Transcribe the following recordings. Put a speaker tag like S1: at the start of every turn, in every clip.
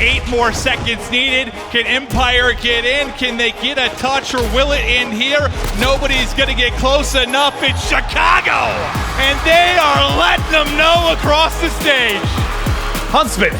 S1: 8 more seconds needed. Can Empire get in? Can they get a touch, or will it end here? Nobody's gonna get close enough. It's Chicago, and they are letting them know across the stage.
S2: Huntsmen,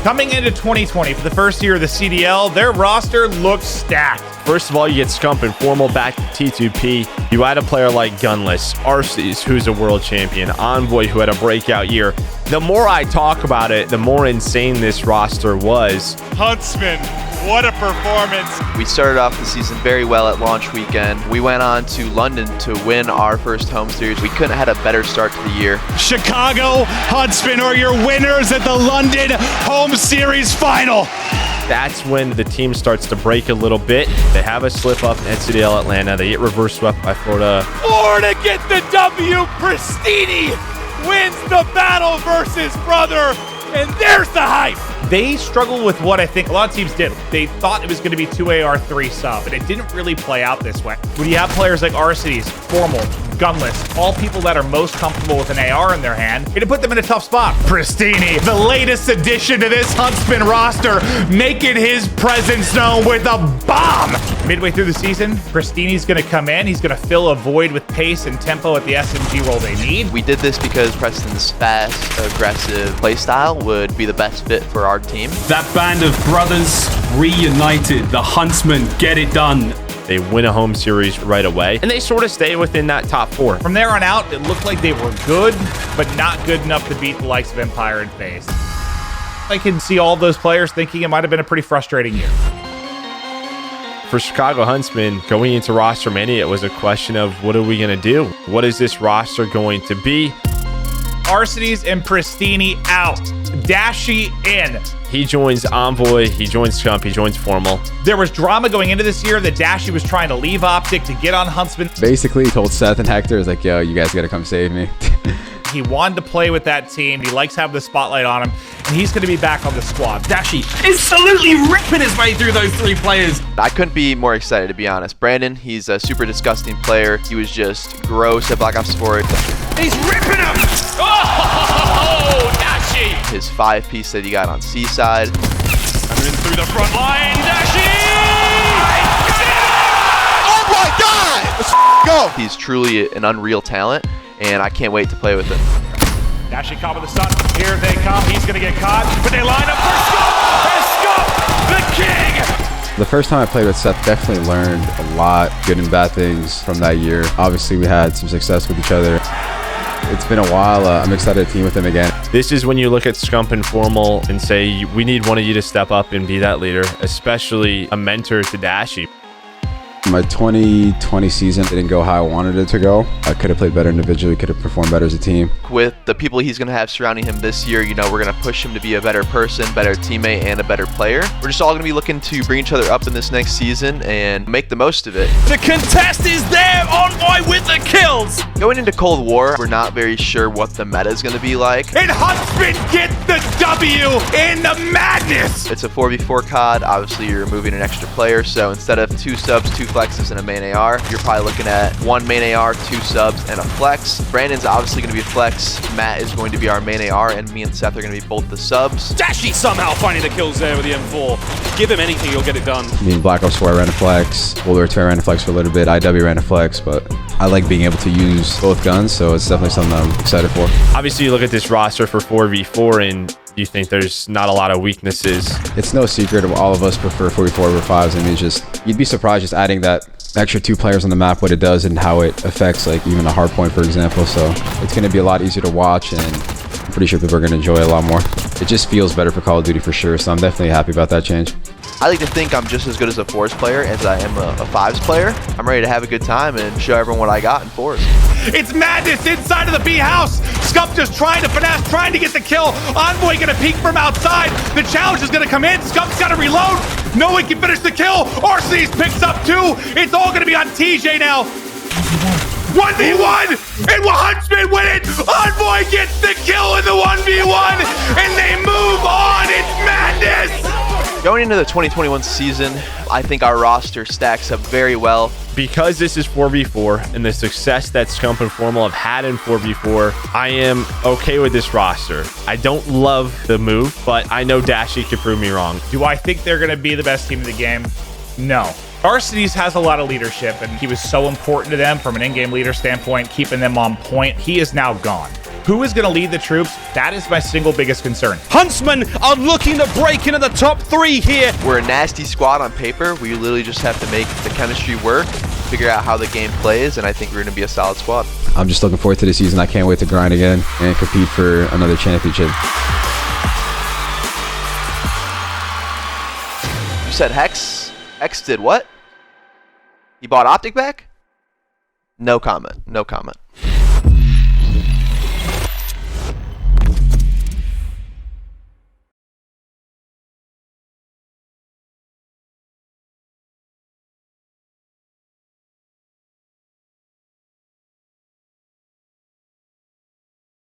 S2: coming into 2020 for the first year of the CDL, their roster looks stacked.
S3: First of all, you get Scump and Formal back to T2P. You add a player like Gunless, Arcitys, who's a world champion, Envoy, who had a breakout year. The more I talk about it, the more insane this roster was.
S1: Huntsmen, what a performance.
S4: We started off the season very well at launch weekend. We went on to London to win our first home series. We couldn't have had a better start to the year.
S1: Chicago Huntsmen are your winners at the London home series final.
S3: That's when the team starts to break a little bit. They have a slip up at CDL Atlanta. They get reverse swept by Florida.
S1: Florida get the W. Prestinni wins the battle versus brother. And there's the hype.
S2: They struggled with what I think a lot of teams did. They thought it was going to be 2AR3 sub, and it didn't really play out this way. When you have players like Arcitys, Formal, Gunless, all people that are most comfortable with an AR in their hand, it'd put them in a tough spot. Prestinni, the latest addition to this Huntsman roster, making his presence known with a bomb. Midway through the season, Prestinni's going to come in. He's going to fill a void with pace and tempo at the SMG role they need.
S4: We did this because Preston's fast, aggressive playstyle would be the best fit for our team.
S5: That band of brothers reunited. The Huntsmen get it done.
S3: They win a home series right away, and they sort of stay within that top 4.
S2: From there on out, it looked like they were good, but not good enough to beat the likes of Empire and FaZe. I can see all those players thinking it might have been a pretty frustrating year.
S3: For Chicago Huntsmen, going into Rostermania, it was a question of what are we going to do? What is this roster going to be?
S2: Arcitys and Prestinni out. Dashy in.
S3: He joins Envoy, he joins Scump, he joins Formal.
S2: There was drama going into this year that Dashy was trying to leave OpTic to get on Huntsman.
S6: Basically, he told Seth and Hector, was like, yo, you guys got to come save me.
S2: He wanted to play with that team. He likes having the spotlight on him, and he's going to be back on the squad.
S5: Dashy absolutely ripping his way through those 3 players.
S4: I couldn't be more excited, to be honest. Brandon, he's a super disgusting player. He was just gross at Black Ops 4.
S1: He's ripping him. Oh, Dashy.
S4: His 5-piece that he got on Seaside.
S1: Coming in through the front line, Dashy.
S7: Oh my God! Let's go.
S4: He's truly an unreal talent, and I can't wait to play with him.
S1: Dashy caught with the sun. Here they come. He's going to get caught, but they line up for Scump. And Scump, the king.
S6: The first time I played with Seth, definitely learned a lot, good and bad things from that year. Obviously, we had some success with each other. It's been a while. I'm excited to team with him again.
S3: This is when you look at Scump and Formal and say, we need one of you to step up and be that leader, especially a mentor to Dashy.
S6: My 2020 season didn't go how I wanted it to go. I could have played better individually, could have performed better as a team.
S4: With the people he's going to have surrounding him this year, you know, we're going to push him to be a better person, better teammate, and a better player. We're just all going to be looking to bring each other up in this next season and make the most of it.
S1: The contest is there. Envoy with the kills.
S4: Going into Cold War, we're not very sure what the meta is going to be like.
S1: And Huntsman get the W in the madness.
S4: It's a 4v4 COD. Obviously, you're removing an extra player, so instead of 2 subs, 2 flexes, and a main AR, you're probably looking at 1 main AR, 2 subs, and a flex. Brandon's obviously going to be a flex. Matt is going to be our main AR, and me and Seth are going to be both the subs.
S5: Dashy somehow finding the kills there with the M4. Give him anything, he'll get it done.
S6: I mean, Black Ops 4, I ran a flex. World War II, I ran a flex for a little bit. IW ran a flex, but I like being able to use both guns, so it's definitely something I'm excited for.
S3: Obviously, you look at this roster for 4v4 and you think there's not a lot of weaknesses.
S6: It's no secret all of us prefer 4v4 over 5s. I mean, just you'd be surprised just adding that extra 2 players on the map, what it does and how it affects, like, even a hard point, for example. So it's going to be a lot easier to watch, and I'm pretty sure people are going to enjoy it a lot more. It just feels better for Call of Duty for sure, so I'm definitely happy about that change.
S4: I like to think I'm just as good as a 4s player as I am a 5s player. I'm ready to have a good time and show everyone what I got in 4s.
S1: It's madness inside of the B house. Scump just trying to finesse, trying to get the kill. Envoy gonna peek from outside. The challenge is gonna come in. Scump's gotta reload. No one can finish the kill. Arcitys picks up 2. It's all gonna be on TJ now. 1v1, and Huntsmen win it. Envoy gets the kill in the 1v1, and they move on. It's madness.
S4: Going into the 2021 season, I think our roster stacks up very well.
S3: Because this is 4v4 and the success that Scump and Formal have had in 4v4, I am okay with this roster. I don't love the move, but I know Dashy could prove me wrong.
S2: Do I think they're going to be the best team in the game? No. Arcitys has a lot of leadership, and he was so important to them from an in-game leader standpoint, keeping them on point. He is now gone. Who is going to lead the troops? That is my single biggest concern.
S7: Huntsmen are looking to break into the top 3 here.
S4: We're a nasty squad on paper. We literally just have to make the chemistry work, figure out how the game plays, and I think we're going to be a solid squad.
S6: I'm just looking forward to the season. I can't wait to grind again and compete for another championship.
S4: You said Hex? Hex did what? He bought OpTic back? No comment. No comment.